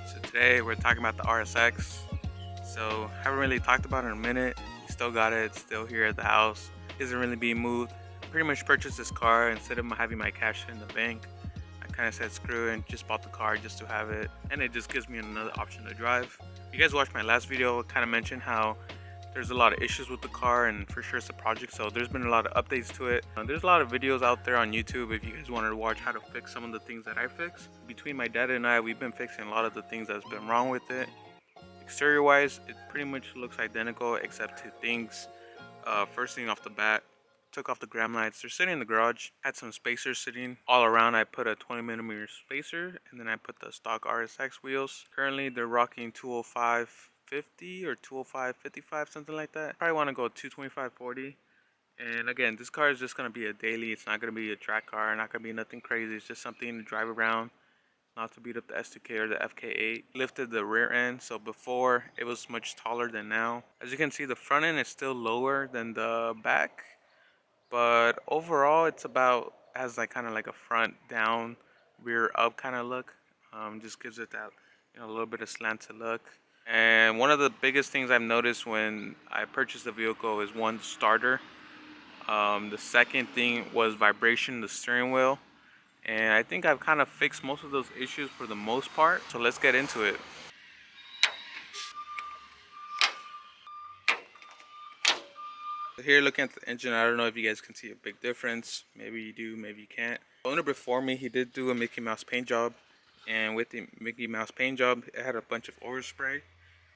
So today we're talking about the RSX. So haven't really talked about it in a minute. Still got it, it's still here at the house. Isn't really being moved. Pretty much purchased this car instead of having my cash in the bank. I kind of said screw it and just bought the car just to have it, and it just gives me another option to drive. If you guys watched my last video, I kind of mentioned how there's a lot of issues with the car, and for sure it's a project, so there's been a lot of updates to it. There's a lot of videos out there on YouTube if you guys wanted to watch how to fix some of the things that I fixed. Between my dad and I, we've been fixing a lot of the things that's been wrong with it. Exterior wise, it pretty much looks identical except two things. First thing off the bat, took off the gram lights. They're sitting in the garage. Had some spacers sitting all around. I put a 20mm spacer, and then I put the stock RSX wheels. Currently they're rocking 205/50 or 205/55, something like that. Probably want to go 225/40. And again, this car is just going to be a daily. It's not going to be a track car, not going to be nothing crazy. It's just something to drive around, not to beat up the S2K or the FK8. Lifted the rear end, so before it was much taller than now. As you can see, the front end is still lower than the back, but overall it's about, has like kind of like a front down, rear up kind of look. Just gives it that, a little bit of slanted look. And one of the biggest things I've noticed when I purchased the vehicle is one, starter. The second thing was vibration, the steering wheel. And I think I've kind of fixed most of those issues for the most part. So let's get into it. Here looking at the engine, I don't know if you guys can see a big difference. Maybe you do, maybe you can't. The owner before me, he did do a Mickey Mouse paint job. And with the Mickey Mouse paint job, it had a bunch of overspray.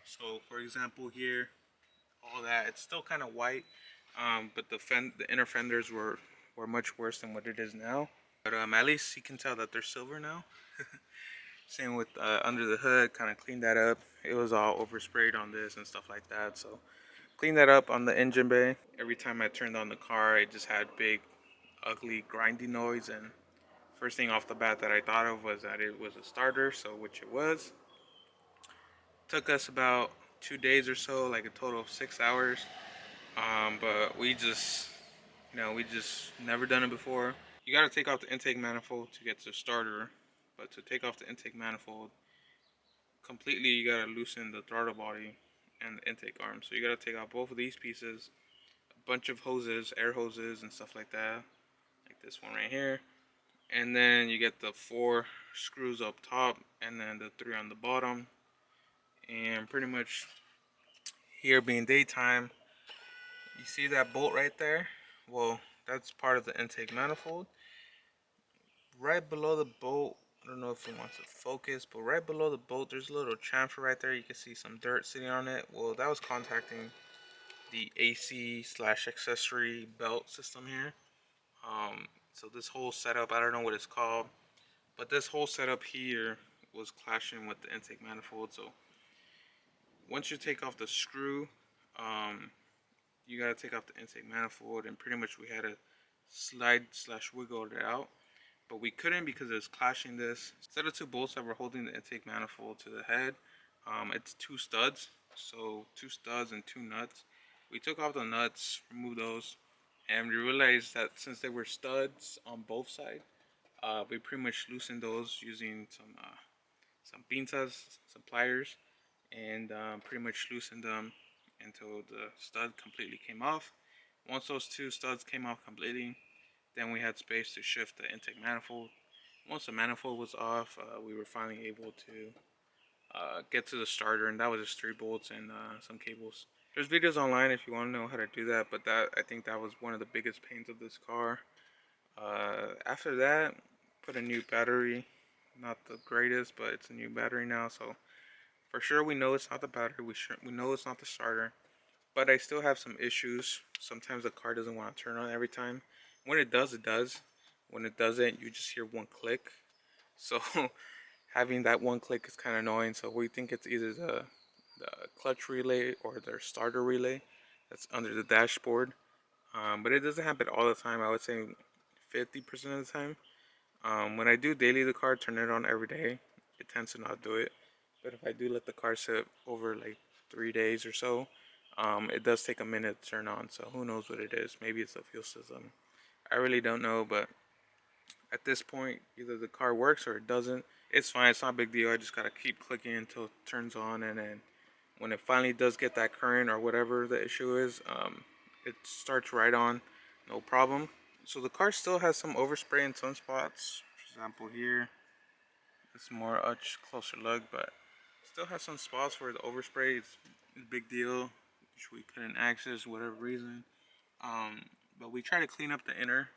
So for example here, all that, it's still kind of white. But the inner fenders were much worse than what it is now. But at least you can tell that they're silver now. Same with under the hood, kind of cleaned that up. It was all oversprayed on this and stuff like that. So cleaned that up on the engine bay. Every time I turned on the car, it just had big, ugly, grinding noise. And first thing off the bat that I thought of was that it was a starter, so which it was. Took us about 2 days or so, like a total of 6 hours. But we just never done it before. You gotta take off the intake manifold to get to the starter, but to take off the intake manifold completely, you gotta loosen the throttle body and the intake arm. So you gotta take out both of these pieces, a bunch of hoses, air hoses and stuff like that, like this one right here. And then you get the 4 screws up top and then the 3 on the bottom. And pretty much here being daytime, you see that bolt right there? Well, that's part of the intake manifold. Right below the bolt, I don't know if it wants to focus, but right below the bolt there's a little chamfer right there. You can see some dirt sitting on it. Well, that was contacting the AC slash accessory belt system here. So this whole setup, I don't know what it's called, but this whole setup here was clashing with the intake manifold. So once you take off the screw, you gotta take off the intake manifold, and pretty much we had to slide slash wiggle it out, but we couldn't because it was clashing this. Instead of 2 bolts that were holding the intake manifold to the head, it's 2 studs. So 2 studs and 2 nuts. We took off the nuts, removed those, and we realized that since they were studs on both sides, we pretty much loosened those using some pinzas, some pliers, and pretty much loosened them until the stud completely came off. Once those 2 studs came off completely, then we had space to shift the intake manifold. Once the manifold was off, we were finally able to get to the starter, and that was just 3 bolts and some cables. There's videos online if you want to know how to do that, but I think that was one of the biggest pains of this car. After that, put a new battery. Not the greatest, but it's a new battery now, so for sure we know it's not the battery. We know it's not the starter, but I still have some issues. Sometimes the car doesn't want to turn on every time. When it does, it does. When it doesn't, you just hear one click. So having that one click is kind of annoying. So we think it's either the clutch relay or the starter relay that's under the dashboard. But it doesn't happen all the time. I would say 50% of the time. When I do daily the car, turn it on every day, it tends to not do it. But if I do let the car sit over like 3 days or so, it does take a minute to turn on. So who knows what it is? Maybe it's the fuel system. I really don't know, but at this point, either the car works or it doesn't. it's fine. It's not a big deal. I just gotta keep clicking until it turns on, and then when it finally does get that current or whatever the issue is, it starts right on, no problem. So the car still has some overspray in some spots. For example, here, it's more much closer look, but still has some spots where the overspray is a big deal, which we couldn't access whatever reason. But we try to clean up the inner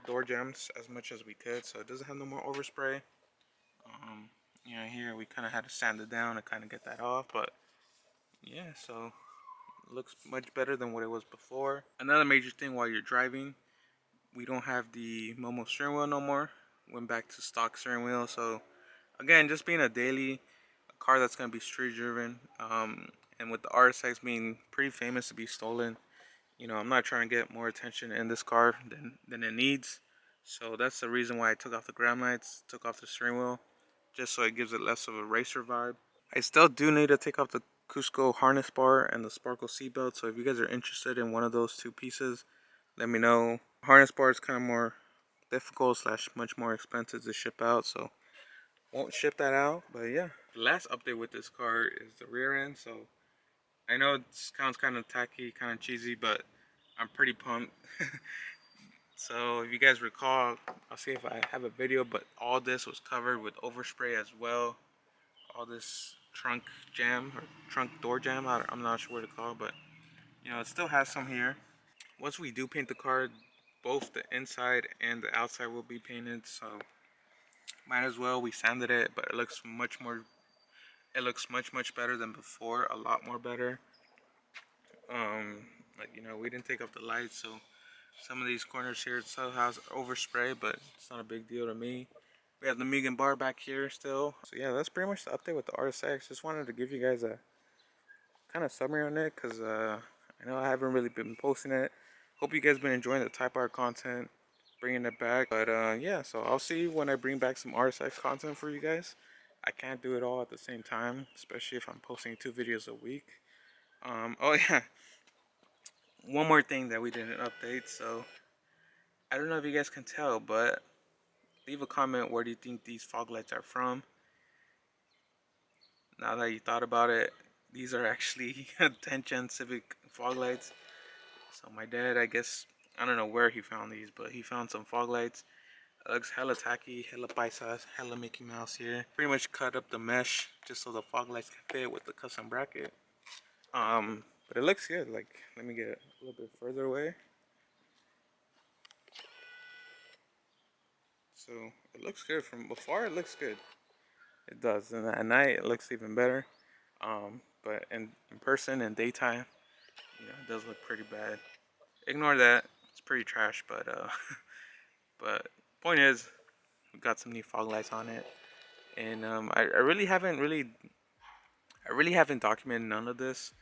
door jambs as much as we could, so it doesn't have no more overspray. You know, here we kind of had to sand it down and kind of get that off, but yeah, so it looks much better than what it was before. Another major thing while you're driving, we don't have the Momo steering wheel no more. Went back to stock steering wheel. So again, just being a car that's going to be street driven, and with the RSX being pretty famous to be stolen, you know, I'm not trying to get more attention in this car than it needs. So that's the reason why I took off the ground lights, took off the steering wheel, just so it gives it less of a racer vibe. I still do need to take off the Cusco harness bar and the Sparkle seatbelt, so if you guys are interested in one of those two pieces, let me know. Harness bar is kind of more difficult slash much more expensive to ship out, so won't ship that out. But yeah, the last update with this car is the rear end. So I know it sounds kind of tacky, kind of cheesy, but I'm pretty pumped. So if you guys recall, I'll see if I have a video, but all this was covered with overspray as well. All this trunk jam or trunk door jam, I'm not sure what to call it, but you know, it still has some here. Once we do paint the car, both the inside and the outside will be painted, so might as well. We sanded it, but it looks much much better than before, a lot more better. Like, you know, we didn't take off the lights, so some of these corners here still has overspray, but it's not a big deal to me. We have the Megan bar back here still. So yeah, that's pretty much the update with the RSX. Just wanted to give you guys a kind of summary on it, because I know I haven't really been posting it. Hope you guys been enjoying the Type R content, bringing it back. But yeah, so I'll see you when I bring back some RSX content for you guys. I can't do it all at the same time, especially if I'm posting 2 videos a week. Oh yeah, one more thing that we didn't update. So I don't know if you guys can tell, but leave a comment, where do you think these fog lights are from? Now that you thought about it, these are actually 10th gen Civic fog lights. So my dad, I guess, I don't know where he found these, but he found some fog lights. It looks hella tacky, hella paisas, hella Mickey Mouse here. Pretty much cut up the mesh just so the fog lights can fit with the custom bracket. But it looks good. Like, let me get it a little bit further away. So it looks good from afar. It looks good. It does, and at night it looks even better. But in person and daytime, you know, it does look pretty bad. Ignore that. It's pretty trash, but but point is, we got some new fog lights on it, and I really haven't documented none of this,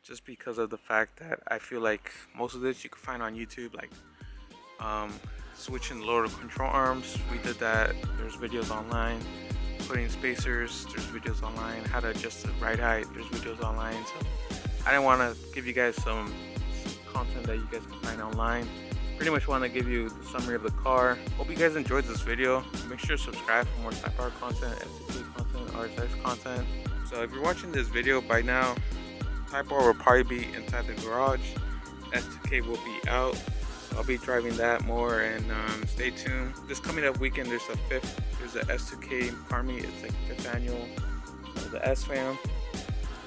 just because of the fact that I feel like most of this you can find on YouTube, like switching lower control arms. We did that. There's videos online. Putting spacers, there's videos online. How to adjust the ride height, there's videos online. So I didn't want to give you guys some content that you guys can find online. Pretty much want to give you the summary of the car. Hope you guys enjoyed this video. Make sure to subscribe for more Type R content, FK8 content, RSX content. So if you're watching this video by now, Type R will probably be inside the garage. S2K will be out. I'll be driving that more, and stay tuned. This coming up weekend, there's the S2K car meet. It's like 5th annual of the S fam.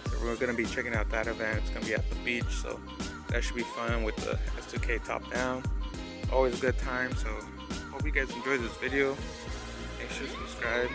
So we're gonna be checking out that event. It's gonna be at the beach, so that should be fun with the S2K top down. Always a good time. So hope you guys enjoyed this video. Make sure to subscribe.